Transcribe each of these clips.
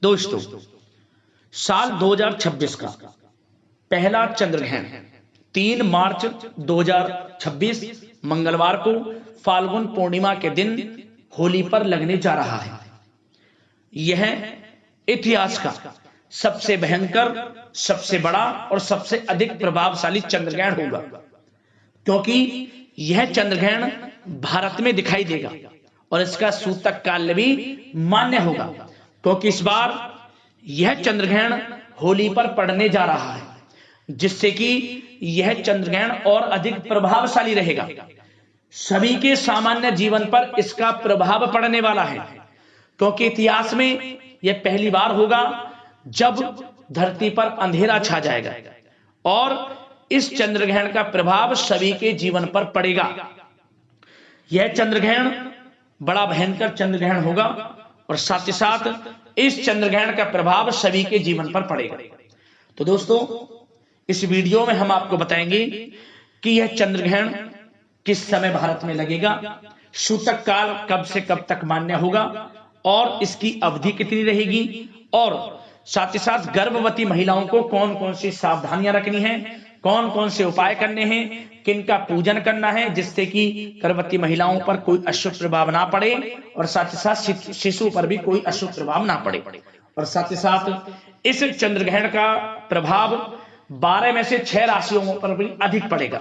दोस्तों, साल 2026 का पहला चंद्रग्रहण 3 मार्च 2026 मंगलवार को फाल्गुन पूर्णिमा के दिन होली पर लगने जा रहा है। यह इतिहास का सबसे भयंकर, सबसे बड़ा और सबसे अधिक प्रभावशाली चंद्रग्रहण होगा, क्योंकि यह चंद्रग्रहण भारत में दिखाई देगा और इसका सूतक काल भी मान्य होगा, क्योंकि इस बार यह चंद्रग्रहण होली पर पड़ने जा रहा है, जिससे कि यह चंद्रग्रहण और अधिक प्रभावशाली रहेगा। सभी के सामान्य जीवन पर इसका प्रभाव पड़ने वाला है, क्योंकि इतिहास में यह पहली बार होगा जब धरती पर अंधेरा छा जाएगा और इस चंद्रग्रहण का प्रभाव सभी के जीवन पर पड़ेगा। यह चंद्रग्रहण बड़ा भयंकर चंद्रग्रहण होगा और साथ ही साथ इस चंद्रग्रहण का प्रभाव सभी के जीवन पर पड़ेगा। तो दोस्तों, इस वीडियो में हम आपको बताएंगे कि यह चंद्रग्रहण किस समय भारत में लगेगा, सूतक काल कब से कब तक मान्य होगा और इसकी अवधि कितनी रहेगी, और साथ ही साथ गर्भवती महिलाओं को कौन कौन सी सावधानियां रखनी है, कौन कौन से उपाय करने हैं, किनका पूजन करना है जिससे कि गर्भवती महिलाओं पर कोई अशुभ प्रभाव ना पड़े और साथ ही साथ शिशु पर भी कोई अशुभ प्रभाव ना पड़े। और साथ ही साथ इस चंद्रग्रहण का प्रभाव 12 में से 6 राशियों पर भी अधिक पड़ेगा।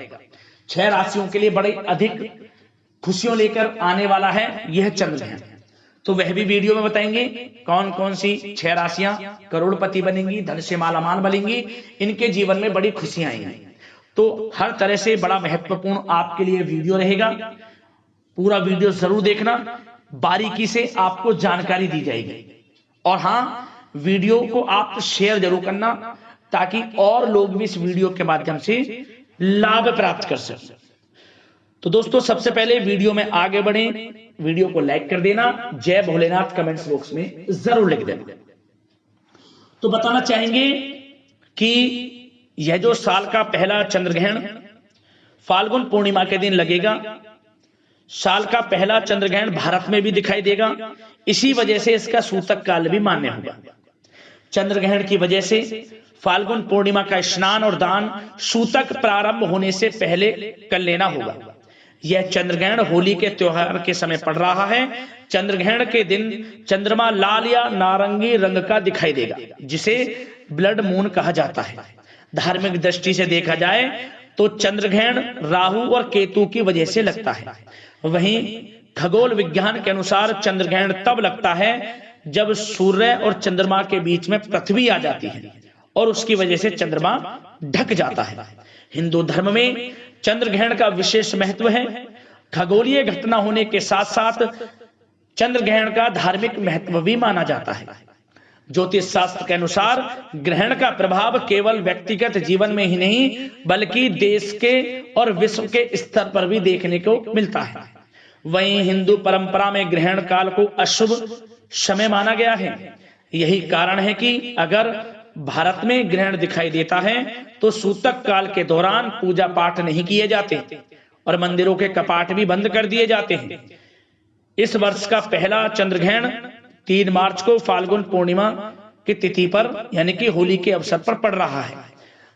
6 राशियों के लिए बड़े अधिक खुशियों लेकर आने वाला है यह चंद्रग्रहण। तो वह भी वीडियो में बताएंगे कौन कौन सी 6 राशियां करोड़पति बनेंगी, धन से मालामाल बनेंगी, इनके जीवन में बड़ी खुशियां आएंगी। तो हर तरह से बड़ा महत्वपूर्ण आपके लिए वीडियो रहेगा। पूरा वीडियो जरूर देखना, बारीकी से आपको जानकारी दी जाएगी। और हाँ, वीडियो को आप शेयर जरूर करना ताकि और लोग भी इस वीडियो के माध्यम से लाभ प्राप्त कर सकें। तो दोस्तों, सबसे पहले वीडियो में आगे बढ़े, वीडियो को लाइक कर देना, जय भोलेनाथ कमेंट्स बॉक्स में जरूर लिख देना। तो बताना चाहेंगे कि यह जो साल का पहला चंद्रग्रहण फाल्गुन पूर्णिमा के दिन लगेगा, साल का पहला चंद्रग्रहण भारत में भी दिखाई देगा। इसी वजह से इसका सूतक काल भी मान्य होगा। चंद्रग्रहण की वजह से फाल्गुन पूर्णिमा का स्नान और दान सूतक प्रारंभ होने से पहले कर लेना होगा। यह चंद्रग्रहण होली के त्योहार के समय पड़ रहा है। चंद्रग्रहण के दिन चंद्रमा लाल या नारंगी रंग का दिखाई देगा, जिसे ब्लड मून कहा जाता है। धार्मिक दृष्टि से देखा जाए तो चंद्रग्रहण राहु और केतु की वजह से लगता है। वहीं खगोल विज्ञान के अनुसार चंद्रग्रहण तब लगता है जब सूर्य और चंद्रमा के बीच में पृथ्वी आ जाती है और उसकी वजह से चंद्रमा ढक जाता है। हिंदू धर्म में चंद्रग्रहण का विशेष महत्व है। खगोलीय घटना होने के साथ साथ चंद्रग्रहण का धार्मिक महत्व भी माना जाता है। ज्योतिष शास्त्र के अनुसार ग्रहण का प्रभाव केवल व्यक्तिगत जीवन में ही नहीं बल्कि देश के और विश्व के स्तर पर भी देखने को मिलता है। वहीं हिंदू परंपरा में ग्रहण काल को अशुभ समय माना गया है। यही कारण है कि अगर भारत में ग्रहण दिखाई देता है तो सूतक काल के दौरान पूजा पाठ नहीं किए जाते और मंदिरों के कपाट भी बंद कर दिए जाते हैं। इस वर्ष का पहला चंद्रग्रहण 3 मार्च को फाल्गुन पूर्णिमा की तिथि पर यानी कि होली के अवसर पर पड़ रहा है,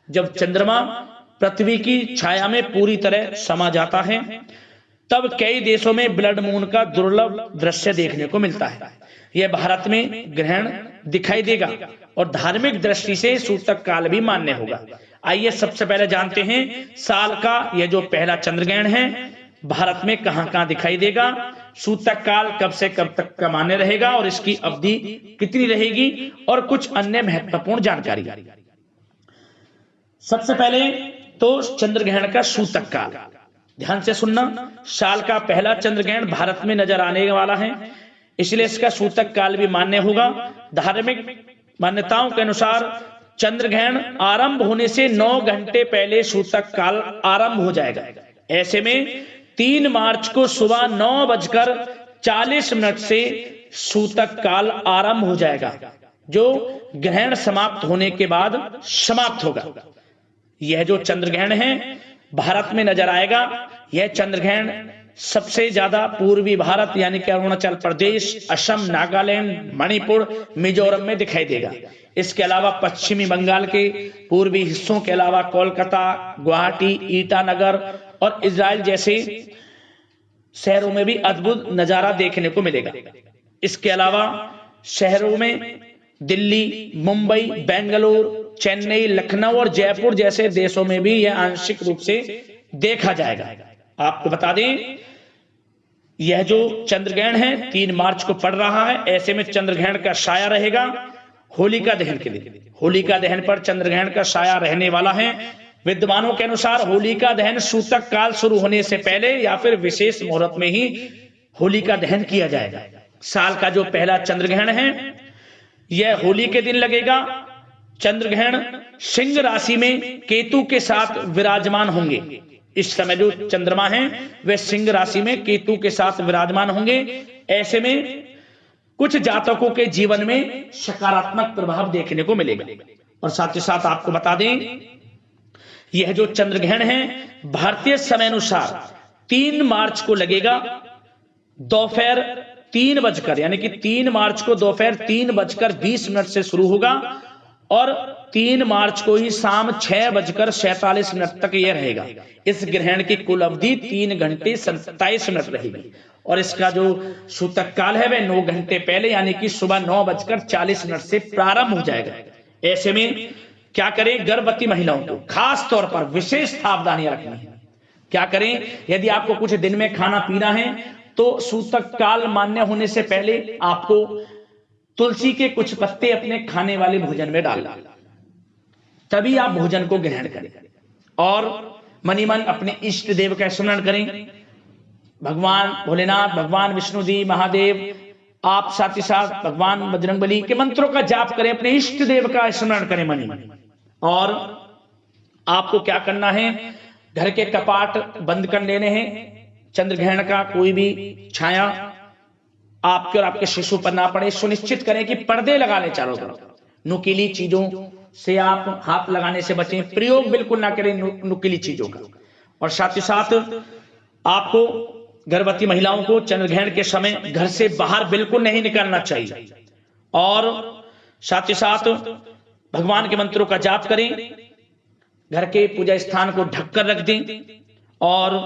जब चंद्रमा पृथ्वी की छाया में पूरी तरह समा जाता है। तब कई देशों में ब्लड मून का दुर्लभ दृश्य देखने को मिलता है। यह भारत में ग्रहण दिखाई देगा और धार्मिक दृष्टि से सूतक काल भी मान्य होगा। आइए सबसे पहले जानते हैं साल का यह जो पहला चंद्रग्रहण है भारत में कहां कहां दिखाई देगा, सूतक काल कब से कब तक का मान्य रहेगा और इसकी अवधि कितनी रहेगी और कुछ अन्य महत्वपूर्ण जानकारी। सबसे पहले तो चंद्रग्रहण का सूतक काल ध्यान से सुनना। साल का पहला चंद्रग्रहण भारत में नजर आने वाला है, इसलिए इसका सूतक काल भी मान्य होगा। धार्मिक मान्यताओं के अनुसार चंद्रग्रहण आरंभ होने से 9 घंटे पहले सूतक काल आरंभ हो जाएगा। ऐसे में 3 मार्च को सुबह 9:40 से सूतक काल आरंभ हो जाएगा, जो ग्रहण समाप्त होने के बाद समाप्त होगा। यह जो चंद्रग्रहण है भारत में नजर आएगा। यह चंद्रग्रहण सबसे ज्यादा पूर्वी भारत यानी कि अरुणाचल प्रदेश, असम, नागालैंड, मणिपुर, मिजोरम में दिखाई देगा। इसके अलावा पश्चिमी बंगाल के पूर्वी हिस्सों के अलावा कोलकाता, गुवाहाटी, ईटानगर और इजराइल जैसे शहरों में भी अद्भुत नजारा देखने को मिलेगा। इसके अलावा शहरों में दिल्ली, मुंबई, बेंगलुरु, चेन्नई, लखनऊ और जयपुर जैसे देशों में भी यह आंशिक रूप से देखा जाएगा। आपको बता दें, यह जो चंद्रग्रहण है 3 मार्च को पड़ रहा है। ऐसे में चंद्रग्रहण का साया रहेगा होलिका दहन के दिन। होलिका दहन पर चंद्रग्रहण का साया रहने वाला है। विद्वानों के अनुसार होलिका दहन सूतक काल शुरू होने से पहले या फिर विशेष मुहूर्त में ही होलिका दहन किया जाएगा। साल का जो पहला चंद्रग्रहण है यह होली के दिन लगेगा। चंद्रग्रहण सिंह राशि में केतु के साथ विराजमान होंगे। इस समय जो चंद्रमा हैं वे सिंह राशि में केतु के साथ विराजमान होंगे। ऐसे में कुछ जातकों के जीवन में सकारात्मक प्रभाव देखने को मिलेगा। और साथ ही साथ आपको बता दें, यह जो चंद्रग्रहण है भारतीय समय अनुसार 3 मार्च को लगेगा दोपहर 3 बजकर, यानी कि 3 मार्च को दोपहर 3:20 से शुरू होगा और 3 मार्च को ही शाम 6:47 तक यह रहेगा। इस ग्रहण की कुल अवधि 3 घंटे 27 मिनट रहेगी और इसका जो सूतक काल है वह 9 घंटे पहले यानी कि सुबह 9:40 से प्रारंभ हो जाएगा। ऐसे में क्या करें, गर्भवती महिलाओं को खास तौर पर विशेष सावधानियां रखनी है। क्या करें, यदि आपको कुछ दिन में खाना पीना है तो सूतक काल मान्य होने से पहले आपको तुलसी के कुछ पत्ते अपने खाने वाले भोजन में डालना, तभी आप भोजन को ग्रहण करें। और मनी मन अपने इष्ट देव का स्मरण करें, भगवान भोलेनाथ, भगवान विष्णु जी, महादेव, आप साथ ही साथ भगवान बजरंगबली के मंत्रों का जाप करें, अपने इष्ट देव का स्मरण करें मनी मन। और आपको क्या करना है, घर के कपाट बंद कर लेने हैं। चंद्रग्रहण का कोई भी छाया आपके और आपके शिशु पर ना पड़े। सुनिश्चित करें कि पर्दे लगा लें चारों तरफ। नुकीली चीजों से आप हाथ लगाने से बचें, प्रयोग बिल्कुल ना करें नुकीली चीजों का। और साथ ही साथ आपको गर्भवती महिलाओं को चंद्रग्रहण के समय घर से बाहर बिल्कुल नहीं निकलना चाहिए। और साथ ही साथ भगवान के मंत्रों का जाप करें, घर के पूजा स्थान को ढककर रख दें। और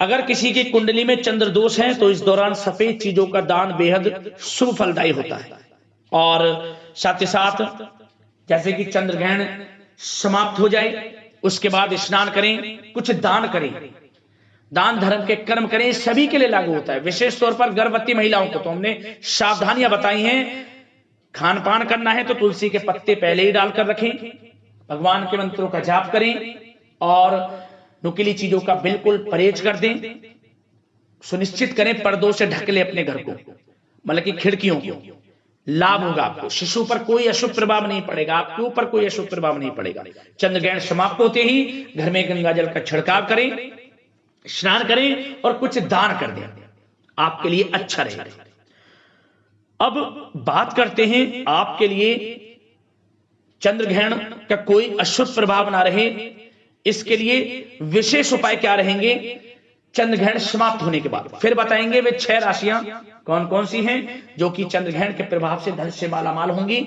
अगर किसी की कुंडली में चंद्र दोष है तो इस दौरान सफेद चीजों का दान बेहद शुभ फलदायी होता है। और साथ ही साथ जैसे कि चंद्रग्रहण समाप्त हो जाए उसके बाद स्नान करें, कुछ दान करें, दान धर्म के कर्म करें, सभी के लिए लागू होता है। विशेष तौर पर गर्भवती महिलाओं को तो हमने सावधानियां बताई हैं। खान पान करना है तो तुलसी के पत्ते पहले ही डालकर रखें, भगवान के मंत्रों का जाप करें और नुकीली चीजों का बिल्कुल परहेज कर दें। सुनिश्चित करें पर्दों से ढक ले अपने घर को, मतलब कि खिड़कियों को। लाभ होगा आपको, शिशु पर कोई अशुभ प्रभाव नहीं पड़ेगा, आपके ऊपर कोई अशुभ प्रभाव नहीं पड़ेगा। चंद्रग्रहण समाप्त होते ही घर में गंगा जल का छिड़काव करें, स्नान करें और कुछ दान कर दें, आपके लिए अच्छा रहेगा। अब बात करते हैं आपके लिए चंद्रग्रहण का कोई अशुभ प्रभाव ना रहे, इसके लिए विशेष उपाय क्या रहेंगे चंद्रग्रहण समाप्त होने के बाद फिर बताएंगे। वे 6 राशियां कौन कौन सी हैं जो कि चंद्रग्रहण के प्रभाव से धन से मालामाल होंगी,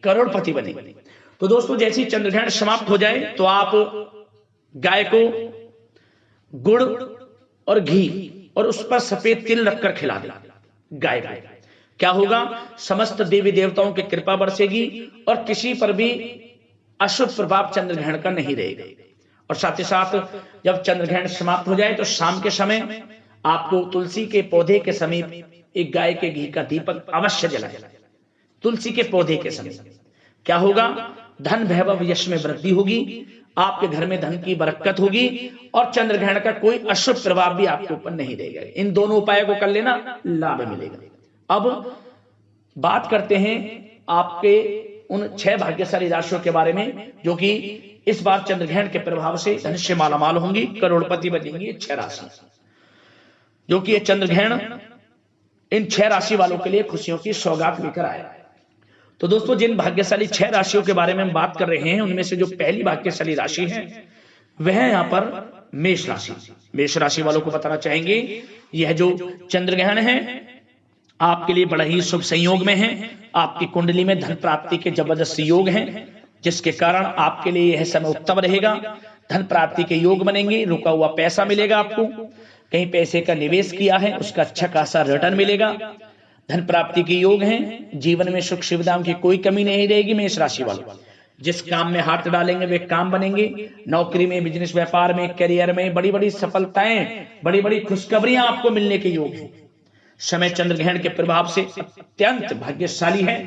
करोड़पति बनेंगी। तो दोस्तों, जैसे ही चंद्रग्रहण समाप्त हो जाए तो आप गाय को गुड़ और घी और उस पर सफेद तिल रखकर खिला दें गाय को। क्या होगा, समस्त देवी देवताओं की कृपा बरसेगी और किसी पर भी अशुभ प्रभाव चंद्रग्रहण का नहीं रहेगा। और साथ ही साथ जब चंद्रग्रहण समाप्त हो जाए तो शाम के समय आपको तुलसी के पौधे के समीप एक गाय के घी का दीपक अवश्य जलाएं। तुलसी के पौधे के समीप क्या होगा, धन वैभव यश में वृद्धि होगी, आपके घर में धन की बरकत होगी और चंद्रग्रहण का कोई अशुभ प्रभाव भी आपके ऊपर नहीं रहेगा। इन दोनों उपायों को कर लेना, लाभ मिलेगा। अब बात करते हैं आपके उन 6 भाग्यशाली राशियों के बारे में जो कि इस बार चंद्रग्रहण के प्रभाव से धन से मालामाल होंगी, करोड़पति बनेंगी। 6 राशि जो कि ये चंद्रग्रहण इन 6 राशि वालों के लिए खुशियों की सौगात लेकर आया। तो दोस्तों, जिन भाग्यशाली 6 राशियों के बारे में हम बात कर रहे हैं उनमें से जो पहली भाग्यशाली राशि है वह है यहाँ पर मेष राशि। मेष राशि वालों को बताना चाहेंगे यह जो चंद्र ग्रहण है आपके लिए बड़ा ही शुभ संयोग में है। आपकी कुंडली में धन प्राप्ति के जबरदस्त योग हैं, जिसके कारण आपके लिए यह समय उत्तम रहेगा। धन प्राप्ति के योग बनेंगे, रुका हुआ पैसा मिलेगा आपको, कहीं पैसे का निवेश किया है उसका अच्छा खासा रिटर्न मिलेगा। धन प्राप्ति के योग हैं, जीवन में सुख सुविधाओं की कोई कमी नहीं रहेगी। मेष राशि वालों जिस काम में हाथ डालेंगे वे काम बनेंगे। नौकरी में, बिजनेस, व्यापार में, करियर में बड़ी बड़ी सफलताएं, बड़ी बड़ी खुशखबरियां आपको मिलने के योग हैं। समय चंद्र ग्रहण के प्रभाव से अत्यंत भाग्यशाली है,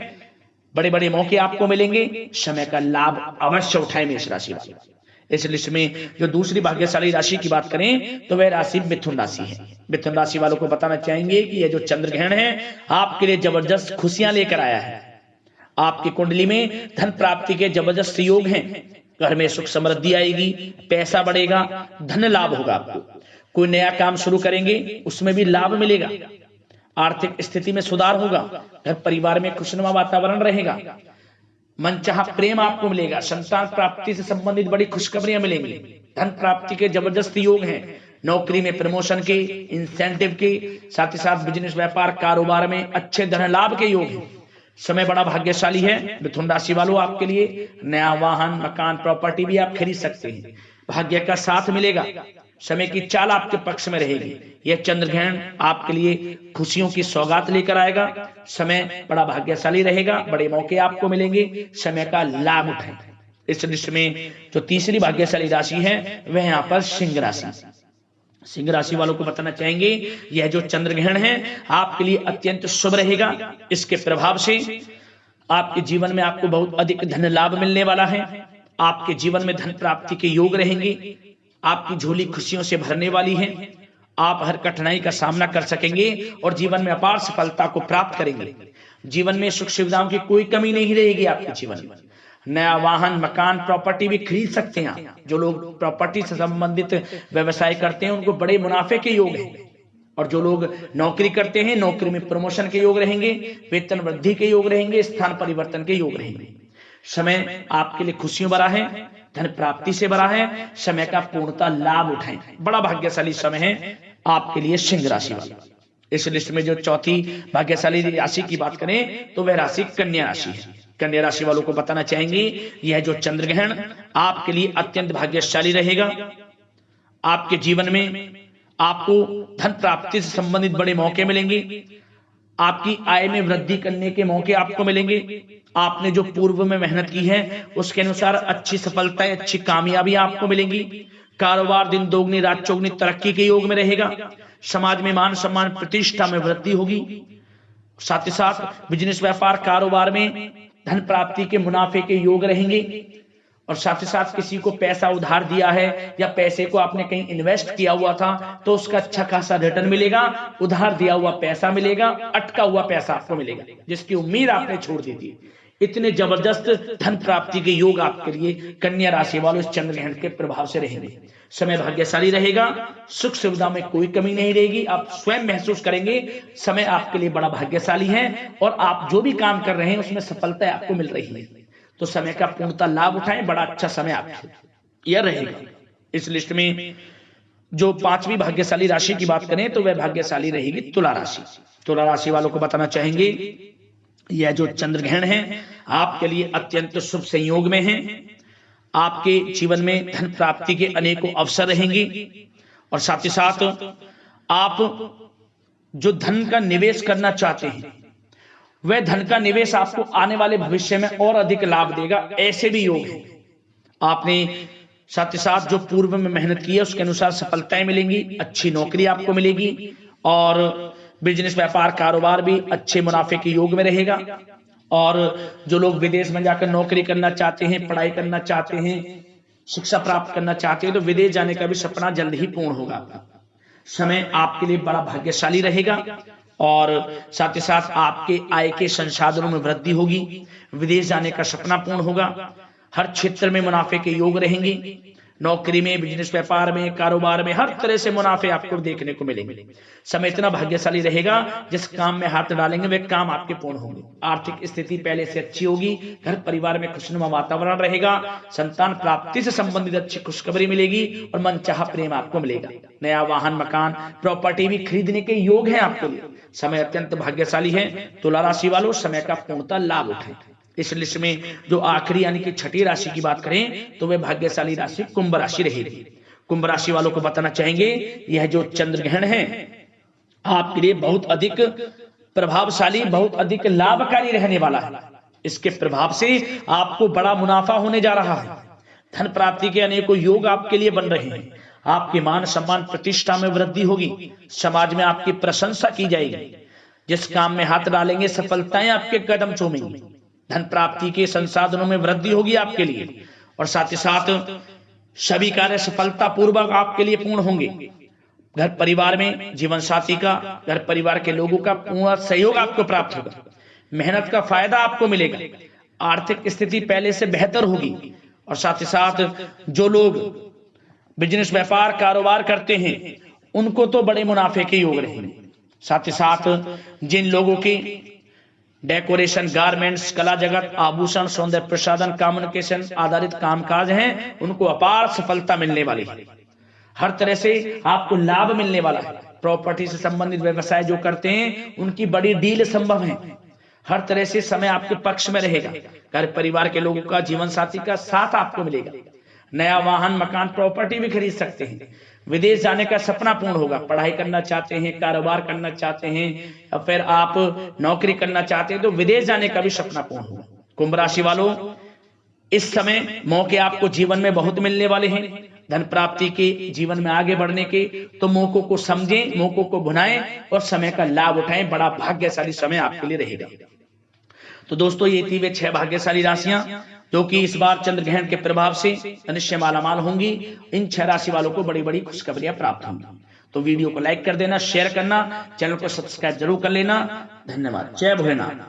बड़े बड़े मौके आपको मिलेंगे। समय का लाभ अवश्य उठाएं मेष राशि वाले। इस लिस्ट में जो दूसरी भाग्यशाली राशि की बात करें तो वह राशि मिथुन राशि है। मिथुन राशि वालों को बताना चाहेंगे कि यह जो चंद्र ग्रहण है आपके लिए जबरदस्त खुशियां लेकर आया है। आपकी कुंडली में धन प्राप्ति के जबरदस्त योग हैं, घर में सुख समृद्धि आएगी, पैसा बढ़ेगा, धन लाभ होगा। आपको कोई नया काम शुरू करेंगे उसमें भी लाभ मिलेगा, आर्थिक स्थिति में सुधार होगा, घर परिवार में खुशनुमा वातावरण रहेगा, मनचाहा प्रेम आपको मिलेगा, संतान प्राप्ति से संबंधित बड़ी खुशखबरियां मिलेंगी। धन प्राप्ति के जबरदस्त योग हैं, नौकरी में प्रमोशन के, इंसेंटिव के, साथ ही साथ बिजनेस, व्यापार, कारोबार में अच्छे धन लाभ के योग हैं। समय बड़ा भाग्यशाली है मिथुन राशि वालों आपके लिए। नया वाहन, मकान, प्रॉपर्टी भी आप खरीद सकते हैं, भाग्य का साथ मिलेगा। समय की चाल आपके पक्ष में रहेगी। यह चंद्र ग्रहण आपके लिए खुशियों की सौगात लेकर आएगा। समय बड़ा भाग्यशाली रहेगा, बड़े मौके आपको मिलेंगे, समय का लाभ उठाएं। इस लिस्ट में जो तीसरी भाग्यशाली राशि है वह यहाँ पर सिंह राशि। सिंह राशि वालों को बताना चाहेंगे यह जो चंद्र ग्रहण है आपके लिए अत्यंत शुभ रहेगा। इसके प्रभाव से आपके जीवन में आपको बहुत अधिक धन लाभ मिलने वाला है। आपके जीवन में धन प्राप्ति के योग रहेंगे, आपकी झोली खुशियों से भरने वाली है। आप हर कठिनाई का सामना कर सकेंगे और जीवन में अपार सफलता को प्राप्त करेंगे। जीवन में सुख सुविधाओं की कोई कमी नहीं रहेगी आपके जीवन में। नया वाहन, मकान, प्रॉपर्टी भी खरीद सकते हैं। जो लोग प्रॉपर्टी से संबंधित व्यवसाय करते हैं उनको बड़े मुनाफे के योग हैं, और जो लोग नौकरी करते हैं नौकरी में प्रमोशन के योग रहेंगे, वेतन वृद्धि के योग रहेंगे, स्थान परिवर्तन के योग रहेंगे। समय आपके लिए खुशियों भरा है, धन प्राप्ति से भरा है। समय का पूर्णता लाभ उठाएं, बड़ा भाग्यशाली समय है आपके लिए सिंह राशि वाला। इस लिस्ट में जो चौथी भाग्यशाली राशि की बात करें तो वह राशि कन्या राशि है। कन्या राशि वालों को बताना चाहेंगे यह जो चंद्र ग्रहण आपके लिए अत्यंत भाग्यशाली रहेगा। आपके जीवन में आपको धन प्राप्ति से संबंधित बड़े मौके मिलेंगे, आपकी आय में वृद्धि करने के मौके आपको मिलेंगे। आपने जो पूर्व में मेहनत की है उसके अनुसार अच्छी सफलताएं, अच्छी कामयाबी आपको मिलेंगी। कारोबार दिन दोगुनी रात चौगुनी तरक्की के योग में रहेगा। समाज में मान सम्मान प्रतिष्ठा में वृद्धि होगी। साथ ही साथ बिजनेस, व्यापार, कारोबार में धन प्राप्ति के मुनाफे के योग रहेंगे। और साथ ही साथ किसी को पैसा उधार दिया है या पैसे को आपने कहीं इन्वेस्ट किया हुआ था तो उसका अच्छा खासा रिटर्न मिलेगा। उधार दिया हुआ पैसा मिलेगा, अटका हुआ पैसा आपको मिलेगा जिसकी उम्मीद आपने छोड़ दी थी। इतने जबरदस्त धन प्राप्ति के योग आपके लिए कन्या राशि वालों इस चंद्र ग्रहण के प्रभाव से रहेंगे। समय भाग्यशाली रहेगा, सुख सुविधा में कोई कमी नहीं रहेगी। आप स्वयं महसूस करेंगे समय आपके लिए बड़ा भाग्यशाली है और आप जो भी काम कर रहे हैं उसमें सफलता आपको मिल रही है। तो समय का पूर्णता लाभ उठाएं, बड़ा अच्छा समय आपके यह रहेगा। इस लिस्ट में जो पांचवी भाग्यशाली राशि की बात करें तो वह भाग्यशाली रहेगी तुला राशि। तुला राशि वालों को बताना चाहेंगे यह जो चंद्र ग्रहण है आपके लिए अत्यंत शुभ संयोग में है। आपके जीवन में धन प्राप्ति के अनेकों अवसर रहेंगे और साथ ही साथ आप जो धन का निवेश करना चाहते हैं वह धन का निवेश आपको आने वाले भविष्य में और अधिक लाभ देगा, ऐसे भी योग हैं। आपने साथ ही साथ जो पूर्व में मेहनत की है उसके अनुसार सफलताएं मिलेंगी, अच्छी नौकरी आपको मिलेगी और बिजनेस, व्यापार, कारोबार भी अच्छे मुनाफे के योग में रहेगा। और जो लोग विदेश में जाकर नौकरी करना चाहते हैं, पढ़ाई करना चाहते हैं, शिक्षा प्राप्त करना चाहते हैं तो विदेश जाने का भी सपना जल्द ही पूर्ण होगा। समय आपके लिए बड़ा भाग्यशाली रहेगा और साथ ही साथ आपके आय के संसाधनों में वृद्धि होगी। विदेश जाने का सपना पूर्ण होगा। हर क्षेत्र में मुनाफे के योग रहेंगे। नौकरी में, बिजनेस व्यापार में, कारोबार में हर तरह से मुनाफे आपको देखने को मिलेंगे। समय इतना भाग्यशाली रहेगा, जिस काम में हाथ डालेंगे वे काम आपके पूर्ण होंगे। आर्थिक स्थिति पहले से अच्छी होगी। घर परिवार में खुशनुमा वातावरण रहेगा। संतान प्राप्ति से संबंधित अच्छी खुशखबरी मिलेगी और मनचाहा प्रेम आपको मिलेगा। नया वाहन, मकान, प्रॉपर्टी भी खरीदने के योग है आपके लिए। समय अत्यंत भाग्यशाली है। तुला राशि वालों समय का पूर्णतः लाभ उठाएं। इस लिस्ट में जो आखिरी यानी कि छठी राशि की बात करें तो वह भाग्यशाली राशि कुंभ राशि रहेगी। कुंभ राशि वालों को बताना चाहेंगे, यह जो चंद्र ग्रहण है आपके लिए बहुत अधिक प्रभावशाली, बहुत अधिक लाभकारी रहने वाला है। इसके प्रभाव से आपको बड़ा मुनाफा होने जा रहा है। धन प्राप्ति के अनेकों योग आपके लिए बन रहे हैं। आपके मान सम्मान प्रतिष्ठा में वृद्धि होगी। समाज में आपकी प्रशंसा की जाएगी। जिस काम में हाथ डालेंगे सफलताएं आपके कदम चूमेंगी। धन प्राप्ति के संसाधनों में वृद्धि होगी आपके लिए और साथ ही साथ सभी कार्य सफलता पूर्वक आपके लिए पूर्ण होंगे। घर परिवार में जीवन साथी का, घर परिवार के लोगों का पूर्ण सहयोग आपको प्राप्त होगा। मेहनत का फायदा आपको मिलेगा। आर्थिक स्थिति पहले से बेहतर होगी और साथ ही साथ जो लोग बिजनेस व्यापार कारोबार करते हैं उनको तो बड़े मुनाफे के योग रहेंगे। साथ ही साथ जिन लोगों की डेकोरेशन, गारमेंट्स, कला जगत, आभूषण, सौंदर्य प्रसाधन, कम्युनिकेशन आधारित कामकाज हैं उनको अपार सफलता मिलने वाली है। हर तरह से आपको लाभ मिलने वाला है। प्रॉपर्टी से संबंधित व्यवसाय जो करते हैं उनकी बड़ी डील संभव है। हर तरह से समय आपके पक्ष में रहेगा। घर परिवार के लोगों का, जीवन साथी का साथ आपको मिलेगा। नया वाहन, मकान, प्रॉपर्टी भी खरीद सकते हैं। विदेश जाने का सपना पूर्ण होगा। पढ़ाई करना चाहते हैं, कारोबार करना चाहते हैं या फिर आप नौकरी करना चाहते हैं तो विदेश जाने का भी सपना पूर्ण होगा। कुंभ राशि वालों, इस समय मौके आपको जीवन में बहुत मिलने वाले हैं। धन प्राप्ति के, जीवन में आगे बढ़ने के, तो मौकों को समझें, मौकों को भुनाएं और समय का लाभ उठाएं। बड़ा भाग्यशाली समय आपके लिए रहेगा। तो दोस्तों ये थी वे 6 भाग्यशाली राशियां जो कि इस बार चंद्र ग्रहण के प्रभाव से अनिश्चय मालामाल होंगी। इन 6 राशि वालों को बड़ी बड़ी खुशखबरियां प्राप्त होंगी। तो वीडियो को लाइक कर देना, शेयर करना, चैनल को सब्सक्राइब जरूर कर लेना। धन्यवाद। जय भोलेनाथ।